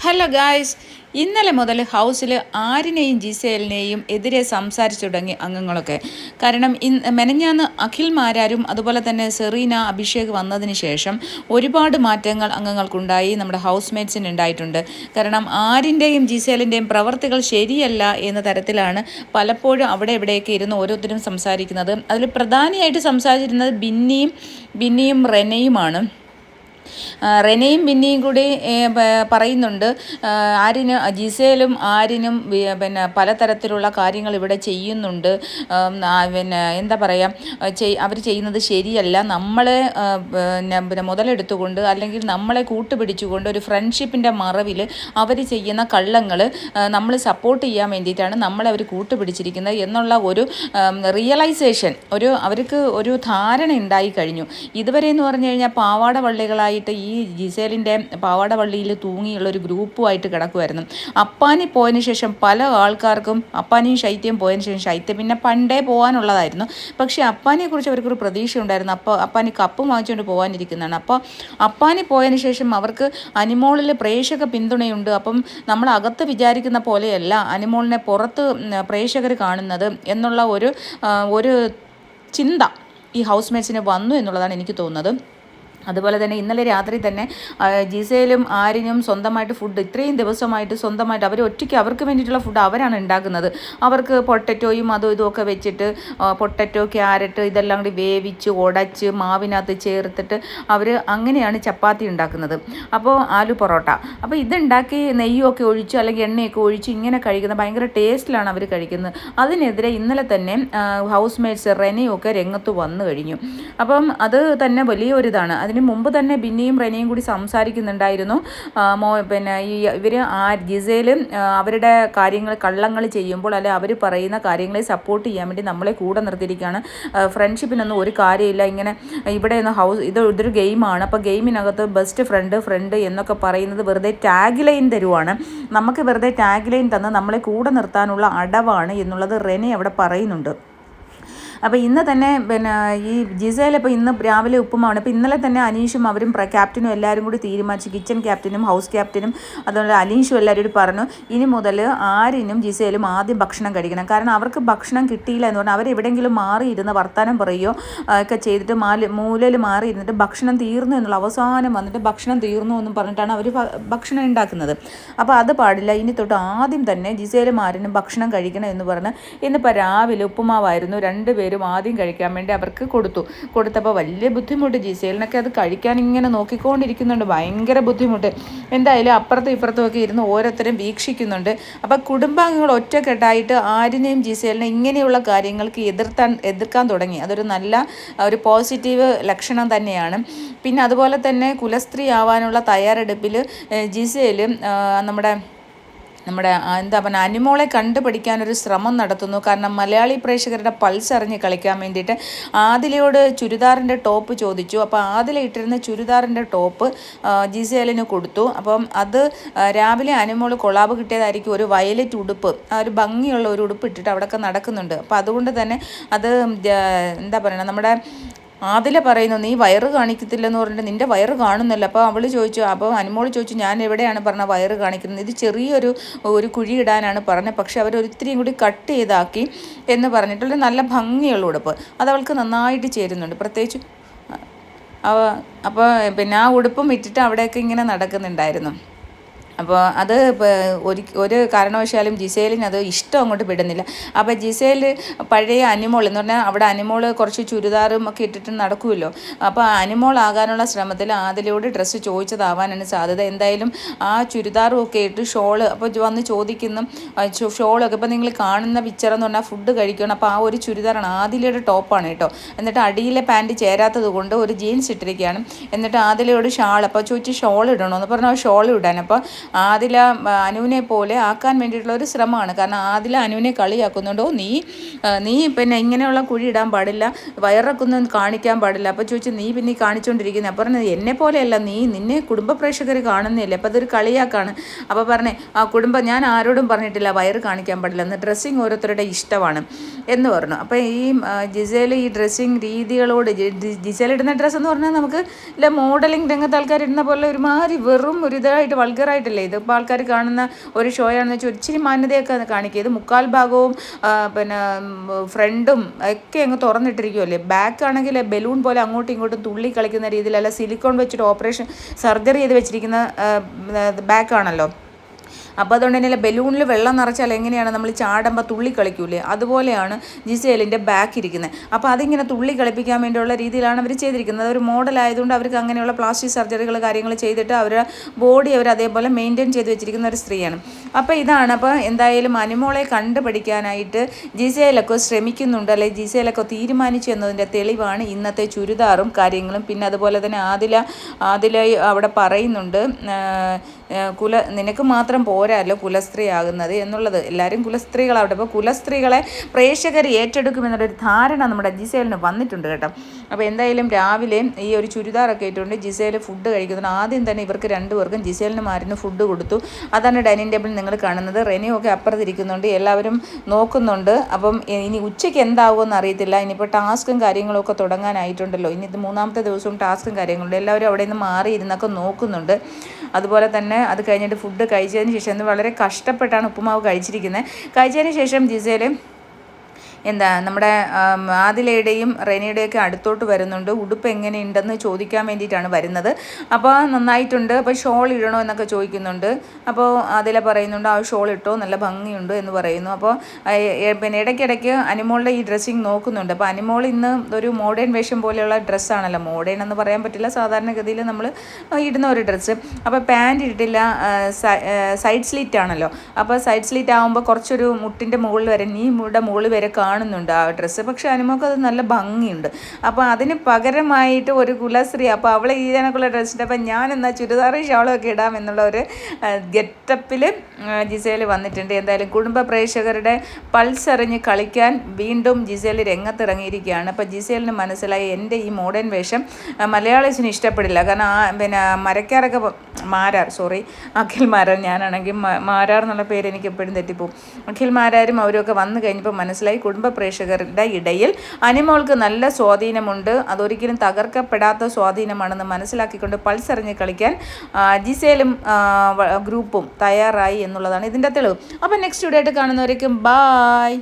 Hello guys, ഇന്നലെ മുതൽ ഹൗസിൽ ആരിനെയും ജിസേലിനെയും എതിരെ സംസാരിച്ചു തുടങ്ങി അംഗങ്ങളൊക്കെ. കാരണം മെനഞ്ഞാന്ന് അഖിൽ മാരാരും അതുപോലെ തന്നെ സെറീന, അഭിഷേക് വന്നതിന് ശേഷം ഒരുപാട് മാറ്റങ്ങൾ അംഗങ്ങൾക്കുണ്ടായി, നമ്മുടെ ഹൗസ് മേറ്റ്സിന് ഉണ്ടായിട്ടുണ്ട്. കാരണം ആരിൻ്റെയും ജിസേലിൻ്റെയും പ്രവർത്തികൾ ശരിയല്ല എന്ന തരത്തിലാണ് പലപ്പോഴും അവിടെ ഇവിടെയൊക്കെ ഇരുന്ന് ഓരോരുത്തരും സംസാരിക്കുന്നത്. അതിൽ പ്രധാനമായിട്ട് സംസാരിച്ചിരുന്നത് ബിന്നിയും റെനയുമാണ്. റെനയും ബിന്നിയും കൂടി പറയുന്നുണ്ട്, ജിസേലും ആരിനും പിന്നെ പലതരത്തിലുള്ള കാര്യങ്ങൾ ഇവിടെ ചെയ്യുന്നുണ്ട്. എന്താ പറയുക, അവർ ചെയ്യുന്നത് ശരിയല്ല. നമ്മളെ പിന്നെ മുതലെടുത്തുകൊണ്ട് അല്ലെങ്കിൽ നമ്മളെ കൂട്ടുപിടിച്ചുകൊണ്ട് ഒരു ഫ്രണ്ട്ഷിപ്പിൻ്റെ മറവിൽ അവർ ചെയ്യുന്ന കള്ളങ്ങൾ നമ്മൾ സപ്പോർട്ട് ചെയ്യാൻ വേണ്ടിയിട്ടാണ് നമ്മളെ അവർ കൂട്ടുപിടിച്ചിരിക്കുന്നത് എന്നുള്ള ഒരു റിയലൈസേഷൻ അവർക്ക് ഒരു ധാരണ ഉണ്ടായി കഴിഞ്ഞു. ഇതുവരെ എന്ന് പറഞ്ഞു കഴിഞ്ഞാൽ പാവാട വള്ളികളായിട്ട് ഈ ജിസേലിൻ്റെ പാവാട വള്ളിയിൽ തൂങ്ങിയുള്ള ഒരു ഗ്രൂപ്പുമായിട്ട് കിടക്കുമായിരുന്നു. അപ്പാനി പോയതിന് ശേഷം പല ആൾക്കാർക്കും, അപ്പാനിയും ശൈത്യം പോയതിന് ശേഷം, ശൈത്യം പിന്നെ പണ്ടേ പോകാനുള്ളതായിരുന്നു, പക്ഷേ അപ്പാനിയെക്കുറിച്ച് അവർക്കൊരു പ്രതീക്ഷ ഉണ്ടായിരുന്നു. അപ്പാനി കപ്പ് വാങ്ങിച്ചുകൊണ്ട് പോകാനിരിക്കുന്നതാണ്. അപ്പോൾ അപ്പാനി പോയതിന് ശേഷം അവർക്ക് അനിമോളിൽ പ്രേക്ഷക പിന്തുണയുണ്ട്. അപ്പം നമ്മൾ അകത്ത് വിചാരിക്കുന്ന പോലെയല്ല അനിമോളിനെ പുറത്ത് പ്രേക്ഷകർ കാണുന്നത് എന്നുള്ള ഒരു ചിന്ത ഈ ഹൗസ് മേറ്റ്സിന് വന്നു എന്നുള്ളതാണ് എനിക്ക് തോന്നുന്നത്. അതുപോലെ തന്നെ ഇന്നലെ രാത്രി തന്നെ ജിസേലും ആരിനും സ്വന്തമായിട്ട് ഫുഡ് ഇത്രയും ദിവസമായിട്ട് സ്വന്തമായിട്ട് അവർ ഒറ്റയ്ക്ക് അവർക്ക് വേണ്ടിയിട്ടുള്ള ഫുഡ് അവരാണ് ഉണ്ടാക്കുന്നത്. അവർക്ക് പൊട്ടറ്റോയും അതും ഇതുമൊക്കെ വെച്ചിട്ട് പൊട്ടറ്റോ, ക്യാരറ്റ് ഇതെല്ലാം കൂടി വേവിച്ച് ഉടച്ച് മാവിനകത്ത് ചേർത്തിട്ട് അവർ അങ്ങനെയാണ് ചപ്പാത്തി ഉണ്ടാക്കുന്നത്. അപ്പോൾ ആലു പൊറോട്ട, അപ്പോൾ ഇതുണ്ടാക്കി നെയ്യൊക്കെ ഒഴിച്ച് അല്ലെങ്കിൽ എണ്ണയൊക്കെ ഒഴിച്ച് ഇങ്ങനെ കഴിക്കുന്നത് ഭയങ്കര ടേസ്റ്റിലാണ് അവർ കഴിക്കുന്നത്. അതിനെതിരെ ഇന്നലെ തന്നെ ഹൗസ് മേറ്റ്സ് റെനയൊക്കെ രംഗത്ത് വന്നു കഴിഞ്ഞു. അപ്പം അത് തന്നെ വലിയൊരിതാണ്. അതിന് മുമ്പ് തന്നെ ബിന്നിയും റെനയും കൂടി സംസാരിക്കുന്നുണ്ടായിരുന്നു. പിന്നെ ഇവർ ജിസേലും അവരുടെ കള്ളങ്ങൾ ചെയ്യുമ്പോൾ അല്ലെ അവർ പറയുന്ന കാര്യങ്ങളെ സപ്പോർട്ട് ചെയ്യാൻ വേണ്ടി നമ്മളെ കൂടെ നിർത്തിയിരിക്കുകയാണ്. ഫ്രണ്ട്ഷിപ്പിനൊന്നും ഒരു കാര്യമില്ല, ഇങ്ങനെ ഇവിടെ നിന്ന് ഇതൊരു ഗെയിമാണ്. അപ്പോൾ ഗെയിമിനകത്ത് ബെസ്റ്റ് ഫ്രണ്ട് എന്നൊക്കെ പറയുന്നത് വെറുതെ ടാഗ് ലൈൻ തരുവാണ്, നമുക്ക് വെറുതെ ടാഗ് ലൈൻ തന്ന് നമ്മളെ കൂടെ നിർത്താനുള്ള അടവാണ് എന്നുള്ളത് റെനെ അവിടെ പറയുന്നുണ്ട്. അപ്പോൾ ഇന്ന് തന്നെ പിന്നെ ഈ ജിസേൽ ഇപ്പോൾ ഇന്ന് രാവിലെ ഉപ്പുമാണ്. ഇപ്പോൾ ഇന്നലെ തന്നെ അനീഷും അവരും ക്യാപ്റ്റനും എല്ലാവരും കൂടി തീരുമാനിച്ചു, കിച്ചൺ ക്യാപ്റ്റനും ഹൗസ് ക്യാപ്റ്റനും അതുപോലെ അനീഷും എല്ലാവരും കൂടി പറഞ്ഞു, ഇനി മുതൽ ആരിനും ജിസേലും ആദ്യം ഭക്ഷണം കഴിക്കണം. കാരണം അവർക്ക് ഭക്ഷണം കിട്ടിയില്ല എന്ന് പറഞ്ഞാൽ അവരെവിടെയെങ്കിലും മാറിയിരുന്ന് വർത്തമാനം പറയുകയോ ഒക്കെ ചെയ്തിട്ട് മൂലയിൽ മാറിയിരുന്നിട്ട് ഭക്ഷണം തീർന്നു എന്നുള്ള അവസാനം വന്നിട്ട് ഭക്ഷണം തീർന്നു എന്നും പറഞ്ഞിട്ടാണ് അവർ ഭക്ഷണം ഉണ്ടാക്കുന്നത്. അപ്പോൾ അത് പാടില്ല. ഇനി തൊട്ട് ആദ്യം തന്നെ ജിസേലും ആരിനും ഭക്ഷണം കഴിക്കണം എന്ന് പറഞ്ഞ് ഇന്നിപ്പോൾ രാവിലെ ഉപ്പുമാവായിരുന്നു രണ്ടുപേരും ആദ്യം കഴിക്കാൻ വേണ്ടി അവർക്ക് കൊടുത്തപ്പോൾ വലിയ ബുദ്ധിമുട്ട്. ജിസേലിനൊക്കെ അത് കഴിക്കാൻ ഇങ്ങനെ നോക്കിക്കൊണ്ടിരിക്കുന്നുണ്ട്, ഭയങ്കര ബുദ്ധിമുട്ട്. എന്തായാലും അപ്പുറത്തും ഇപ്പുറത്തും ഒക്കെ ഇരുന്ന് ഓരോരുത്തരും വീക്ഷിക്കുന്നുണ്ട്. അപ്പോൾ കുടുംബാംഗങ്ങൾ ഒറ്റക്കെട്ടായിട്ട് ആരിനെയും ജിസേലിനെയും ഇങ്ങനെയുള്ള കാര്യങ്ങൾക്ക് എതിർക്കാൻ തുടങ്ങി. അതൊരു നല്ല ഒരു പോസിറ്റീവ് ലക്ഷണം തന്നെയാണ്. പിന്നെ അതുപോലെ തന്നെ കുലസ്ത്രീ ആവാനുള്ള തയ്യാറെടുപ്പിൽ ജിസേലും നമ്മുടെ എന്താ പറയുക അനിമോളെ കണ്ടുപിടിക്കാനൊരു ശ്രമം നടത്തുന്നു. കാരണം മലയാളി പ്രേക്ഷകരുടെ പൾസ് അറിഞ്ഞ് കളിക്കാൻ വേണ്ടിയിട്ട് ആദിലയോട് ചുരിദാറിൻ്റെ ടോപ്പ് ചോദിച്ചു. അപ്പോൾ ആദില ഇട്ടിരുന്ന ചുരിദാറിൻ്റെ ടോപ്പ് ജിസേലിന് കൊടുത്തു. അപ്പം അത് രാവിലെ അനിമോൾ കൊളാബ് കിട്ടിയതായിരിക്കും. ഒരു വയലറ്റ് ഉടുപ്പ്, ഒരു ഭംഗിയുള്ള ഒരു ഉടുപ്പ് ഇട്ടിട്ട് അവിടെയൊക്കെ നടക്കുന്നുണ്ട്. അപ്പോൾ അതുകൊണ്ട് തന്നെ അത് എന്താ പറയുക, നമ്മുടെ ആദില പറയുന്നു, നീ വയറ് കാണിക്കത്തില്ലെന്ന് പറഞ്ഞിട്ട് നിൻ്റെ വയറ് കാണുന്നില്ല. അപ്പോൾ അവൾ ചോദിച്ചു, അപ്പോൾ അനുമോൾ ചോദിച്ചു, ഞാൻ എവിടെയാണ് പറഞ്ഞ വയറ് കാണിക്കുന്നത്, ഇത് ചെറിയൊരു കുഴി ഇടാനാണ് പറഞ്ഞത്, പക്ഷെ അവർ ഒരിത്തിരിയും കൂടി കട്ട് ചെയ്താക്കി എന്ന് പറഞ്ഞിട്ടുള്ള നല്ല ഭംഗിയുള്ള ഉടുപ്പ് അതവൾക്ക് നന്നായിട്ട് ചേരുന്നുണ്ട്. പ്രത്യേകിച്ച് അപ്പോൾ പിന്നെ ആ ഉടുപ്പും ഇട്ടിട്ട് അവിടെയൊക്കെ ഇങ്ങനെ നടക്കുന്നുണ്ടായിരുന്നു. അപ്പോൾ അത് ഒരു കാരണവശാലും ജിസേലിന് അത് ഇഷ്ടം അങ്ങോട്ട് വിടുന്നില്ല. അപ്പോൾ ജിസേൽ പഴയ അനിമോൾ എന്ന് പറഞ്ഞാൽ അവിടെ അനിമോൾ കുറച്ച് ചുരിദാറും ഒക്കെ ഇട്ടിട്ട് നടക്കുമല്ലോ. അപ്പോൾ അനിമോൾ ആകാനുള്ള ശ്രമത്തിൽ ആദിലയോട് ഡ്രസ്സ് ചോദിച്ചതാവാനാണ് സാധ്യത. എന്തായാലും ആ ചുരിദാറും ഒക്കെ ഇട്ട് ഷോള് അപ്പോൾ വന്ന് ചോദിക്കുന്നു, ഷോളൊക്കെ ഇപ്പോൾ നിങ്ങൾ കാണുന്ന പിക്ചർ എന്ന് പറഞ്ഞാൽ ഫുഡ് കഴിക്കണം. അപ്പോൾ ആ ഒരു ചുരിദാറാണ് ആദിലയുടെ ടോപ്പാണ് കേട്ടോ. എന്നിട്ട് അടിയിലെ പാൻറ്റ് ചേരാത്തത് കൊണ്ട് ഒരു ജീൻസ് ഇട്ടിരിക്കുകയാണ്. എന്നിട്ട് ആദിലയോട് ഷാൾ, അപ്പോൾ ചോദിച്ച് ഷോൾ ഇടണമെന്ന് പറഞ്ഞാൽ ഷോൾ ഇടാൻ. അപ്പോൾ ആദില അനുവിനെ പോലെ ആക്കാൻ വേണ്ടിയിട്ടുള്ള ഒരു ശ്രമമാണ്. കാരണം ആദില അനുവിനെ കളിയാക്കുന്നുണ്ടോ, നീ പിന്നെ ഇങ്ങനെയുള്ള കുഴി ഇടാൻ പാടില്ല, വയറൊക്കെ ഒന്നും കാണിക്കാൻ പാടില്ല. അപ്പോൾ ചോദിച്ചു, നീ പിന്നെ കാണിച്ചുകൊണ്ടിരിക്കുന്നത്. അപ്പോൾ പറഞ്ഞത് എന്നെ പോലെയല്ല, നിന്നെ കുടുംബ പ്രേക്ഷകർ കാണുന്നില്ലേ, അപ്പോൾ അതൊരു കളിയാക്കാണ്. അപ്പോൾ പറഞ്ഞേ, ഞാൻ ആരോടും പറഞ്ഞിട്ടില്ല വയറ് കാണിക്കാൻ പാടില്ല എന്ന്, ഡ്രസ്സിങ് ഓരോരുത്തരുടെ ഇഷ്ടമാണ് എന്ന് പറഞ്ഞു. അപ്പോൾ ഈ ജിസേൽ ഈ ഡ്രസ്സിങ് രീതികളോട്, ജിസേൽ ഇടുന്ന ഡ്രസ്സ് എന്ന് പറഞ്ഞാൽ നമുക്ക് ഇല്ല മോഡലിംഗ് രംഗത്ത് ആൾക്കാർ ഇടുന്ന പോലെ ഒരുമാതിരി വെറും ഒരു ഇതായിട്ട് വൾഗറായിട്ട് പോരല്ലേ ഇത്. ഇപ്പോൾ ആൾക്കാർ കാണുന്ന ഒരു ഷോ ആണെന്ന് വെച്ചാൽ ഇച്ചിരി മാന്യതയൊക്കെ കാണിക്കുക. ഇത് മുക്കാൽ ഭാഗവും പിന്നെ ഫ്രണ്ടും ഒക്കെ അങ്ങ് തുറന്നിട്ടിരിക്കുമല്ലേ. ബാക്ക് ആണെങ്കിൽ ബലൂൺ പോലെ അങ്ങോട്ടും ഇങ്ങോട്ടും തുള്ളി കളിക്കുന്ന രീതിയിലല്ല, സിലിക്കോൺ വെച്ചിട്ട് ഓപ്പറേഷൻ സർജറി ചെയ്ത് വെച്ചിരിക്കുന്ന ബാക്കാണല്ലോ. അപ്പോൾ അതുകൊണ്ട് തന്നെ ബലൂണിൽ വെള്ളം നിറച്ചാൽ എങ്ങനെയാണ് നമ്മൾ ചാടുമ്പോൾ തുള്ളി കളിക്കൂലേ, അതുപോലെയാണ് ജിസേലിൻ്റെ ബാക്ക് ഇരിക്കുന്നത്. അപ്പോൾ അതിങ്ങനെ തുള്ളി കളിപ്പിക്കാൻ വേണ്ടിയുള്ള രീതിയിലാണ് അവർ ചെയ്തിരിക്കുന്നത്. ഒരു മോഡലായതുകൊണ്ട് അവർക്ക് അങ്ങനെയുള്ള പ്ലാസ്റ്റിക് സർജറികൾ കാര്യങ്ങൾ ചെയ്തിട്ട് അവരുടെ ബോഡി അവർ അതേപോലെ മെയിൻറ്റെയിൻ ചെയ്ത് വെച്ചിരിക്കുന്ന ഒരു സ്ത്രീയാണ്. അപ്പോൾ ഇതാണ്. അപ്പോൾ എന്തായാലും അനുമോളെ കണ്ടുപിടിക്കാനായിട്ട് ജിസേലൊക്കെ ശ്രമിക്കുന്നുണ്ട്, അല്ലെങ്കിൽ ജിസേലൊക്കെ തീരുമാനിച്ചു എന്നതിൻ്റെ തെളിവാണ് ഇന്നത്തെ ചുരിദാറും കാര്യങ്ങളും. പിന്നെ അതുപോലെ തന്നെ ആദില അവിടെ പറയുന്നുണ്ട്, നിനക്ക് മാത്രം പോരാല്ലോ കുലസ്ത്രീ ആകുന്നത് എന്നുള്ളത്. എല്ലാവരും കുലസ്ത്രീകളാവട്ടെ. അപ്പോൾ കുലസ്ത്രീകളെ പ്രേക്ഷകർ ഏറ്റെടുക്കുമെന്നുള്ളൊരു ധാരണ നമ്മുടെ ജിസേലിന് വന്നിട്ടുണ്ട് കേട്ടോ. അപ്പോൾ എന്തായാലും രാവിലെ ഈ ഒരു ചുരിദാറൊക്കെ ഇട്ടുകൊണ്ട് ജിസേൽ ഫുഡ് കഴിക്കുന്നുണ്ട്. ആദ്യം തന്നെ ഇവർക്ക് രണ്ടുപേർക്കും ജിസേലിന് മാരുന്ന് ഫുഡ് കൊടുത്തു. അതാണ് ഡൈനിങ് ടേബിൾ നിങ്ങൾ കാണുന്നത്. റെനിയൊക്കെ അപ്പുറത്തിരിക്കുന്നുണ്ട്, എല്ലാവരും നോക്കുന്നുണ്ട്. അപ്പം ഇനി ഉച്ചയ്ക്ക് എന്താകുമെന്ന് അറിയത്തില്ല. ഇനിയിപ്പോൾ ടാസ്കും കാര്യങ്ങളും ഒക്കെ തുടങ്ങാനായിട്ടുണ്ടല്ലോ. ഇനി ഇത് 3-ാമത്തെ ദിവസവും ടാസ്കും കാര്യങ്ങളുണ്ട്. എല്ലാവരും അവിടെ നിന്ന് മാറിയിരുന്നൊക്കെ നോക്കുന്നുണ്ട്. അതുപോലെ തന്നെ അത് കഴിഞ്ഞിട്ട് ഫുഡ് കഴിച്ചതിന് ശേഷം വളരെ കഷ്ടപ്പെട്ടാണ് ഉപ്പുമാവ് കഴിച്ചതിന് ശേഷം ജിസേൽ നമ്മുടെ ആദിലയുടെയും റെനിയുടെയൊക്കെ അടുത്തോട്ട് വരുന്നുണ്ട്. ഉടുപ്പ് എങ്ങനെയുണ്ടെന്ന് ചോദിക്കാൻ വേണ്ടിയിട്ടാണ് വരുന്നത്. അപ്പോൾ നന്നായിട്ടുണ്ട്, അപ്പോൾ ഷോൾ ഇടണോ എന്നൊക്കെ ചോദിക്കുന്നുണ്ട്. അപ്പോൾ ആദില പറയുന്നുണ്ട് ആ ഷോൾ ഇട്ടോ, നല്ല ഭംഗിയുണ്ട് എന്ന് പറയുന്നു. അപ്പോൾ പിന്നെ ഇടയ്ക്കിടയ്ക്ക് അനുമോളുടെ ഈ ഡ്രസ്സിങ് നോക്കുന്നുണ്ട്. അപ്പോൾ അനുമോൾ ഇന്ന് ഒരു മോഡേൺ വേഷം പോലെയുള്ള ഡ്രസ്സാണല്ലോ, മോഡേൺ എന്ന് പറയാൻ പറ്റില്ല, സാധാരണഗതിയിൽ നമ്മൾ ഇടുന്ന ഒരു ഡ്രസ്സ്. അപ്പോൾ പാൻറ് ഇട്ടില്ല, സൈഡ് സ്ലിറ്റ് ആണല്ലോ. അപ്പോൾ സൈഡ് സ്ലിറ്റ് ആകുമ്പോൾ കുറച്ചൊരു മുട്ടിൻ്റെ മുകളിൽ വരെ, മുകളിൽ വരെ കാണുന്നുണ്ട് ആ ഡ്രസ്സ്. പക്ഷെ അനുമോൾക്ക് അത് നല്ല ഭംഗിയുണ്ട്. അപ്പോൾ അതിന് പകരമായിട്ട് ഒരു കുലസ്ത്രീ, അപ്പോൾ അവൾ ഇതിനൊക്കെയുള്ള ഡ്രസ്സിൻ്റെ അപ്പം ഞാൻ എന്നാൽ ചുരിദാറും ഷാളും ഒക്കെ ഇടാം എന്നുള്ള ഒരു ഗെറ്റപ്പിൽ ജിസേൽ വന്നിട്ടുണ്ട്. എന്തായാലും കുടുംബ പ്രേക്ഷകരുടെ പൾസ് അറിഞ്ഞ് കളിക്കാൻ വീണ്ടും ജിസേൽ രംഗത്തിറങ്ങിയിരിക്കുകയാണ്. അപ്പോൾ ജിസേലിന് മനസ്സിലായി എൻ്റെ ഈ മോഡേൺ വേഷം മലയാളീസിന് ഇഷ്ടപ്പെടില്ല. കാരണം പിന്നെ അഖിൽ മാരാർ, ഞാനാണെങ്കിൽ മാരാർ എന്നുള്ള പേര് എനിക്ക് എപ്പോഴും തെറ്റിപ്പോവും. അഖിൽ മാരാരും അവരൊക്കെ വന്നു കഴിഞ്ഞപ്പോൾ മനസ്സിലായി കുടുംബ പ്രേക്ഷകരുടെ ഇടയിൽ അനുമോൾക്ക് നല്ല സ്വാധീനമുണ്ട്, അതൊരിക്കലും തകർക്കപ്പെടാത്ത സ്വാധീനമാണെന്ന് മനസ്സിലാക്കിക്കൊണ്ട് പൾസറിഞ്ഞ് കളിക്കാൻ ജിസേലും ഗ്രൂപ്പും തയ്യാറായി എന്നുള്ളതാണ് ഇതിൻ്റെ തെളിവ്. അപ്പോൾ നെക്സ്റ്റ് വീഡിയോ ആയിട്ട് കാണുന്നവരേക്കും ബായ്.